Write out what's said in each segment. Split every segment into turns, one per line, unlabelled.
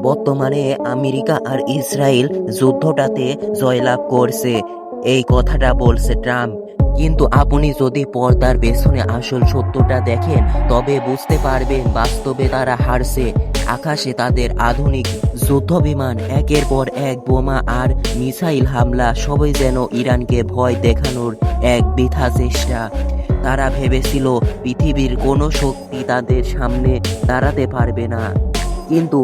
বর্তমানে আমেরিকা আর ইসরায়েল যুদ্ধটাতে জয়লাভ করছে, এই কথাটা বলছে ট্রাম্প। কিন্তু আপনি যদি পর্দার পেছনে আসল সত্যটা দেখেন তবে বুঝতে পারবেন বাস্তবে তারা হারছে। আকাশে তাদের আধুনিক যুদ্ধবিমান, একের পর এক বোমা আর মিসাইল হামলা, সবই যেন ইরানকে ভয় দেখানোর এক বৃথা চেষ্টা। তারা ভেবেছিল পৃথিবীর কোনো শক্তি তাদের সামনে দাঁড়াতে পারবে না, কিন্তু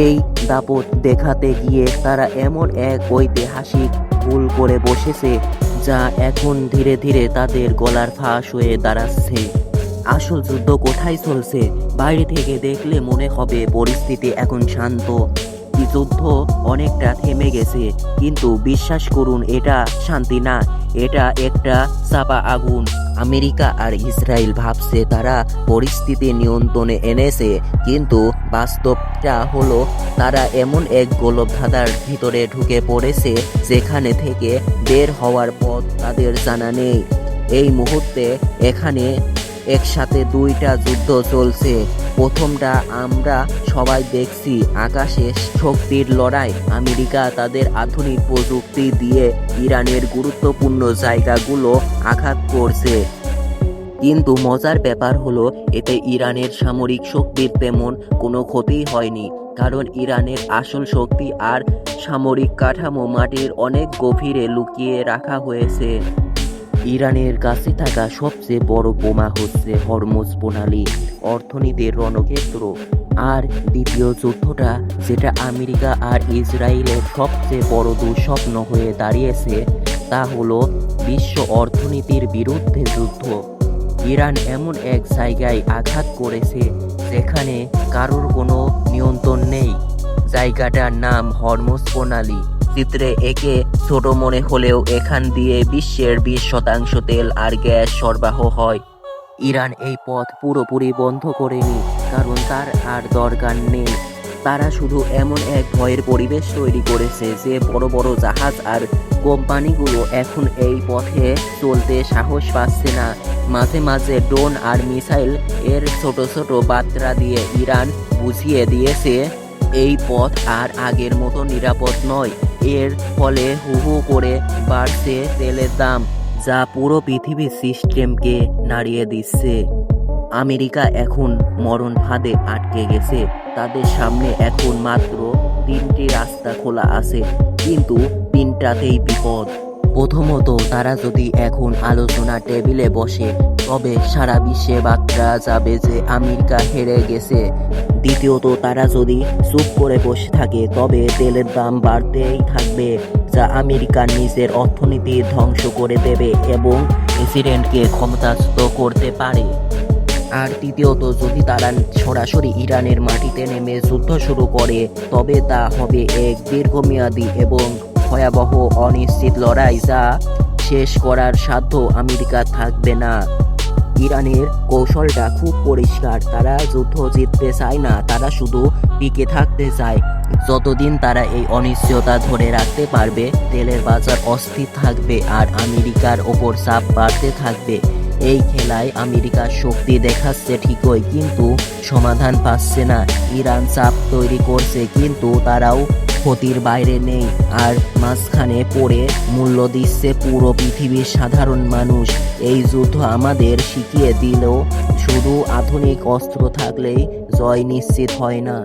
এই দাপট দেখাতে গিয়ে তারা এমন এক ঐতিহাসিক ভুল করে বসেছে যা এখন ধীরে ধীরে তাদের গলার ফাঁস হয়ে দাঁড়াচ্ছে। আসল যুদ্ধ কোথায় চলছে? বাইরে থেকে দেখলে মনে হবে পরিস্থিতি এখন শান্ত, যুদ্ধ অনেকটা থেমে গেছে, কিন্তু বিশ্বাস করুন এটা শান্তি না, এটা একটা চাপা আগুন। আমেরিকা আর ইসরায়েল ভাবছে তারা পরিস্থিতি নিয়ন্ত্রণে এনেছে, কিন্তু বাস্তবটা হলো তারা এমন এক গোলকধাঁধার ভিতরে ঢুকে পড়েছে যেখানে থেকে বের হওয়ার পথ তাদের জানা নেই। এই মুহূর্তে এখানে একসাথে দুইটা যুদ্ধ চলছে। প্রথমটা আমরা সবাই দেখছি, আকাশে শক্তির লড়াই। আমেরিকা তাদের আধুনিক প্রযুক্তি দিয়ে ইরানের গুরুত্বপূর্ণ জায়গাগুলো আঘাত করছে, কিন্তু মজার ব্যাপার হলো এতে ইরানের সামরিক শক্তির তেমন কোনো ক্ষতি হয়নি, কারণ ইরানের আসল শক্তি আর সামরিক কাঠামো মাটির অনেক গভীরে লুকিয়ে রাখা হয়েছে। ইরানের কাছে থাকা সবচেয়ে বড় বোমা হচ্ছে হরমুজ প্রণালী, অর্থনীতির রণক্ষেত্র। আর দ্বিতীয় যুদ্ধটা, যেটা আমেরিকা আর ইসরায়েলের সবচেয়ে বড় দুঃস্বপ্ন হয়ে দাঁড়িয়েছে, তা হলো বিশ্ব অর্থনীতির বিরুদ্ধে যুদ্ধ। ইরান এমন এক জায়গায় আঘাত করেছে যেখানে কারোর কোনো নিয়ন্ত্রণ নেই। জায়গাটার নাম হরমুজ প্রণালী। চিত্রে একে ছোট মনে হলেও এখান দিয়ে বিশ্বের 20% তেল আর গ্যাস সরবরাহ হয়। ইরান এই পথ পুরোপুরি বন্ধ করেনি, কারণ তার আর দরকার নেই। তারা শুধু এমন এক ভয়ের পরিবেশ তৈরি করেছে যে বড় বড় জাহাজ আর কোম্পানিগুলো এখন এই পথে চলতে সাহস পাচ্ছে না। মাঝে মাঝে ড্রোন আর মিসাইল এর ছোট ছোট বার্তা দিয়ে ইরান বুঝিয়ে দিয়েছে এই পথ আর আগের মতো নিরাপদ নয়। এর ফলে হু হু করে বাড়ছে তেলের দাম, যা পুরো পৃথিবীর সিস্টেমকে নাড়িয়ে দিচ্ছে। আমেরিকা এখন মরণ ফাঁদে আটকে গেছে। তাদের সামনে এখন মাত্র 3টি রাস্তা খোলা আছে, কিন্তু 3টাতেই বিপদ। প্রথমত, তারা যদি এখন আলোচনা টেবিলে বসে তবে সারা বিশ্বে বার্তা যাবে যে আমেরিকা হেরে গেছে। দ্বিতীয়ত, তারা যদি চুপ করে বসে থাকে তবে তেলের দাম বাড়তেই থাকবে, যা আমেরিকার নিজের অর্থনীতি ধ্বংস করে দেবে এবং প্রেসিডেন্টকে ক্ষমতাচ্যুত করতে পারে। আর তৃতীয়ত, যদি তারা সরাসরি ইরানের মাটিতে নেমে যুদ্ধ শুরু করে তবে তা হবে এক দীর্ঘমেয়াদী এবং ভয়াবহ অনিশ্চিত লড়াই, যা শেষ করার সাধ্য আমেরিকা থাকবে না। ইরানের কৌশলটা খুব পরিষ্কার, তারা যুদ্ধ জিততে চায় না, তারা শুধু টিকে থাকতে চায়। যতদিন তারা এই অনিশ্চয়তা ধরে রাখতে পারবে তেলের বাজার অস্থির থাকবে আর আমেরিকার ওপর চাপ বাড়তে থাকবে। এই খেলায় আমেরিকার শক্তি দেখাচ্ছে ঠিকই, কিন্তু সমাধান পাচ্ছে না। ইরান চাপ তৈরি করছে, কিন্তু তারাও ক্ষতির বাইরে নেই, আর মাঝখানে পড়ে মূল্য দিচ্ছে পুরো পৃথিবীর সাধারণ মানুষ। এই যুদ্ধ আমাদের শিখিয়ে দিল শুধু আধুনিক অস্ত্র থাকলেই জয় নিশ্চিত হয় না।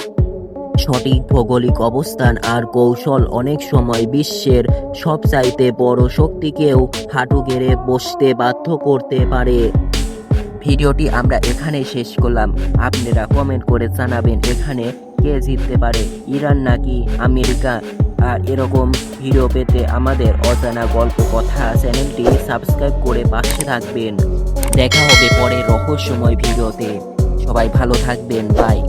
সঠিক ভৌগোলিক অবস্থান আর কৌশল অনেক সময় বিশ্বের সবচাইতে বড় শক্তিকেও হাঁটু গেড়ে বসতে বাধ্য করতে পারে। ভিডিওটি আমরা এখানে শেষ করলাম। আপনারা কমেন্ট করে জানাবেন এখানে কে জিততে পারে, ইরান নাকি আমেরিকা। আর এরকম ভিডিও পেতে আমাদের অজানা গল্প কথা চ্যানেলটি সাবস্ক্রাইব করে পাশে থাকবেন। দেখা হবে পরে রহস্যময় ভিডিওতে। সবাই ভালো থাকবেন, বাই।